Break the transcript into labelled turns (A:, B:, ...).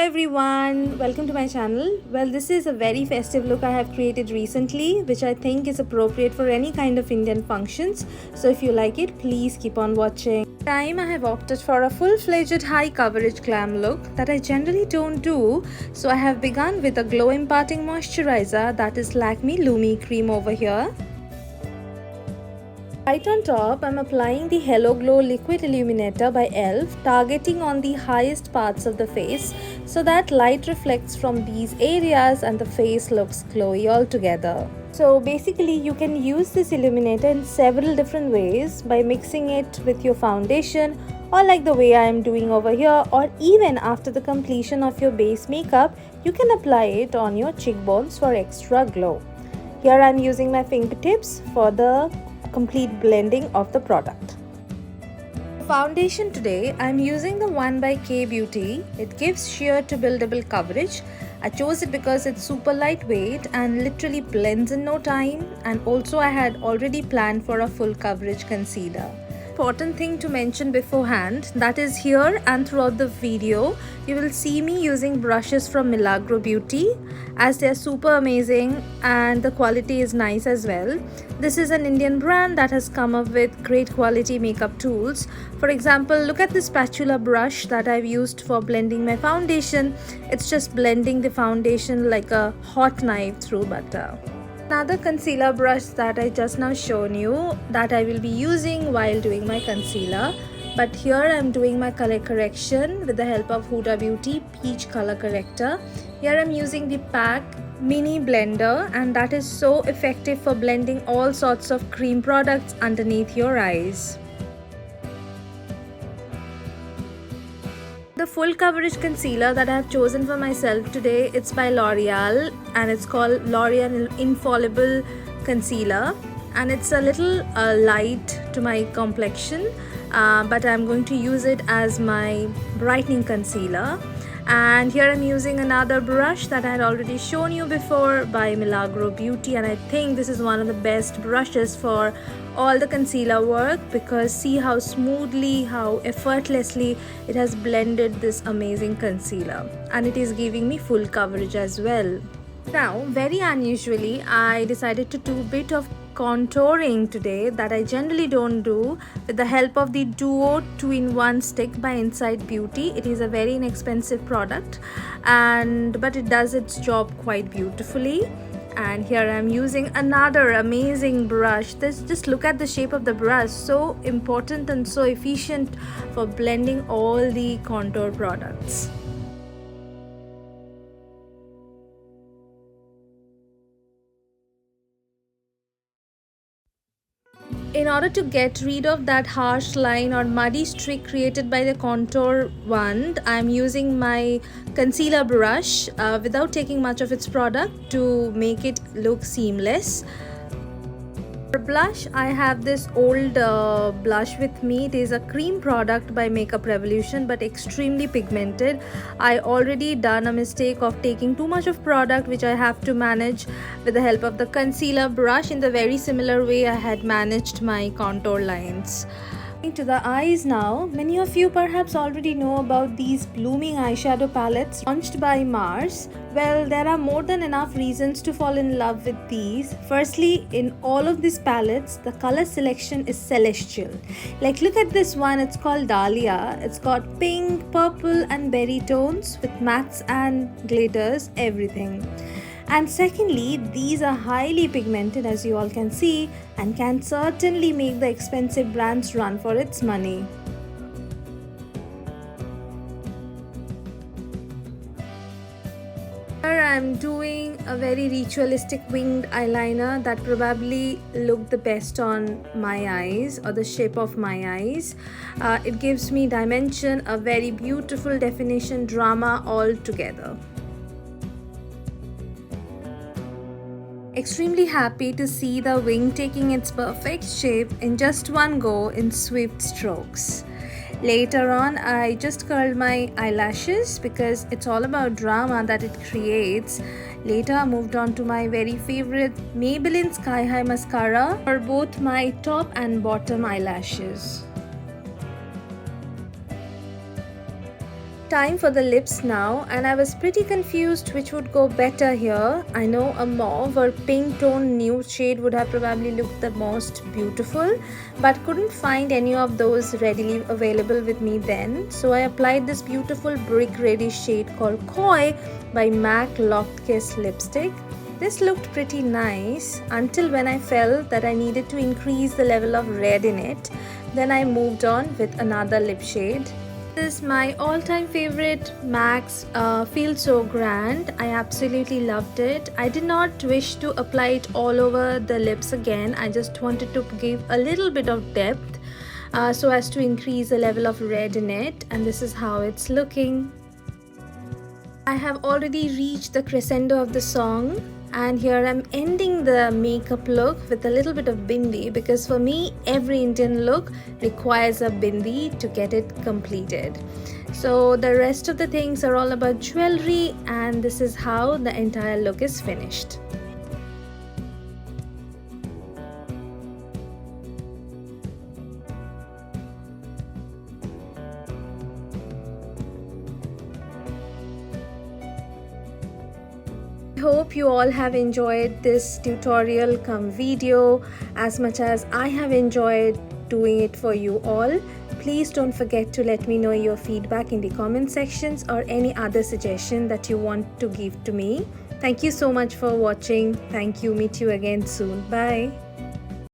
A: everyone, welcome to my channel. Well, this is a very festive look I have created recently, which I think is appropriate for any kind of Indian functions. So if you like it, please keep on watching. This time I have opted for a full-fledged high coverage glam look that I generally don't do. So I have begun with a glow imparting moisturizer, that is Lakme Lumi cream over here. Right on top, I'm applying the Hello Glow Liquid Illuminator by e.l.f. targeting on the highest parts of the face so that light reflects from these areas and the face looks glowy altogether. So basically you can use this illuminator in several different ways by mixing it with your foundation, or like the way I am doing over here, or even after the completion of your base makeup, you can apply it on your cheekbones for extra glow. Here I am using my fingertips for the complete blending of the product. Foundation today, I am using the one by K Beauty. It gives sheer to buildable coverage. I chose it because it's super lightweight and literally blends in no time, and also I had already planned for a full coverage concealer. Important thing to mention beforehand, that is here and throughout the video you will see me using brushes from Milagro Beauty, as they are super amazing and the quality is nice as well. This is an Indian brand that has come up with great quality makeup tools. For example, look at this spatula brush that I've used for blending my foundation. It's just blending the foundation like a hot knife through butter. Another concealer brush that I just now shown you, that I will be using while doing my concealer. But here I am doing my color correction with the help of Huda Beauty Peach Color Corrector. Here I am using the PAC Mini Blender, and that is so effective for blending all sorts of cream products underneath your eyes. The full coverage concealer that I have chosen for myself today, it's by L'Oreal and it's called L'Oreal Infallible Concealer, and it's a little light to my complexion, but I'm going to use it as my brightening concealer. And here I'm using another brush that I had already shown you before by Milagro Beauty, and I think this is one of the best brushes for all the concealer work, because see how smoothly, how effortlessly it has blended this amazing concealer, and it is giving me full coverage as well. Now, very unusually, I decided to do a bit of contouring today that I generally don't do, with the help of the Duo 2-in-1 stick by Inside Beauty. It is a very inexpensive product, but it does its job quite beautifully. And here I am using another amazing brush. Just look at the shape of the brush, so important and so efficient for blending all the contour products. In order to get rid of that harsh line or muddy streak created by the contour wand, I am using my concealer brush without taking much of its product to make it look seamless. For blush, I have this old blush with me. It is a cream product by Makeup Revolution, but extremely pigmented. I already done a mistake of taking too much of product, which I have to manage with the help of the concealer brush in the very similar way I had managed my contour lines. To the eyes now, many of you perhaps already know about these blooming eyeshadow palettes launched by Mars. Well, there are more than enough reasons to fall in love with these. Firstly, in all of these palettes, the color selection is celestial. Like, look at this one, it's called Dahlia. It's got pink, purple and berry tones with mattes and glitters, everything. And secondly, these are highly pigmented, as you all can see, and can certainly make the expensive brands run for its money. Here I am doing a very ritualistic winged eyeliner that probably looked the best on my eyes, or the shape of my eyes. It gives me dimension, a very beautiful definition, drama all together. Extremely happy to see the wing taking its perfect shape in just one go in swift strokes. Later on, I just curled my eyelashes because it's all about drama that it creates. Later, I moved on to my very favorite Maybelline Sky High Mascara for both my top and bottom eyelashes. Time for the lips now, and I was pretty confused which would go better here. I know a mauve or pink tone nude shade would have probably looked the most beautiful, but couldn't find any of those readily available with me then. So I applied this beautiful brick reddish shade called Koi by MAC Locked Kiss lipstick. This looked pretty nice until when I felt that I needed to increase the level of red in it. Then I moved on with another lip shade. This is my all-time favorite MAC's Feel So Grand. I absolutely loved it. I did not wish to apply it all over the lips again. I just wanted to give a little bit of depth so as to increase the level of red in it, and this is how it's looking. I have already reached the crescendo of the song, and here I'm ending the makeup look with a little bit of bindi, because for me every Indian look requires a bindi to get it completed. So the rest of the things are all about jewelry, and this is how the entire look is finished. I hope you all have enjoyed this tutorial come video as much as I have enjoyed doing it for you all. Please don't forget to let me know your feedback in the comment sections or any other suggestion that you want to give to me. Thank you so much for watching. Thank you. Meet you again soon. Bye.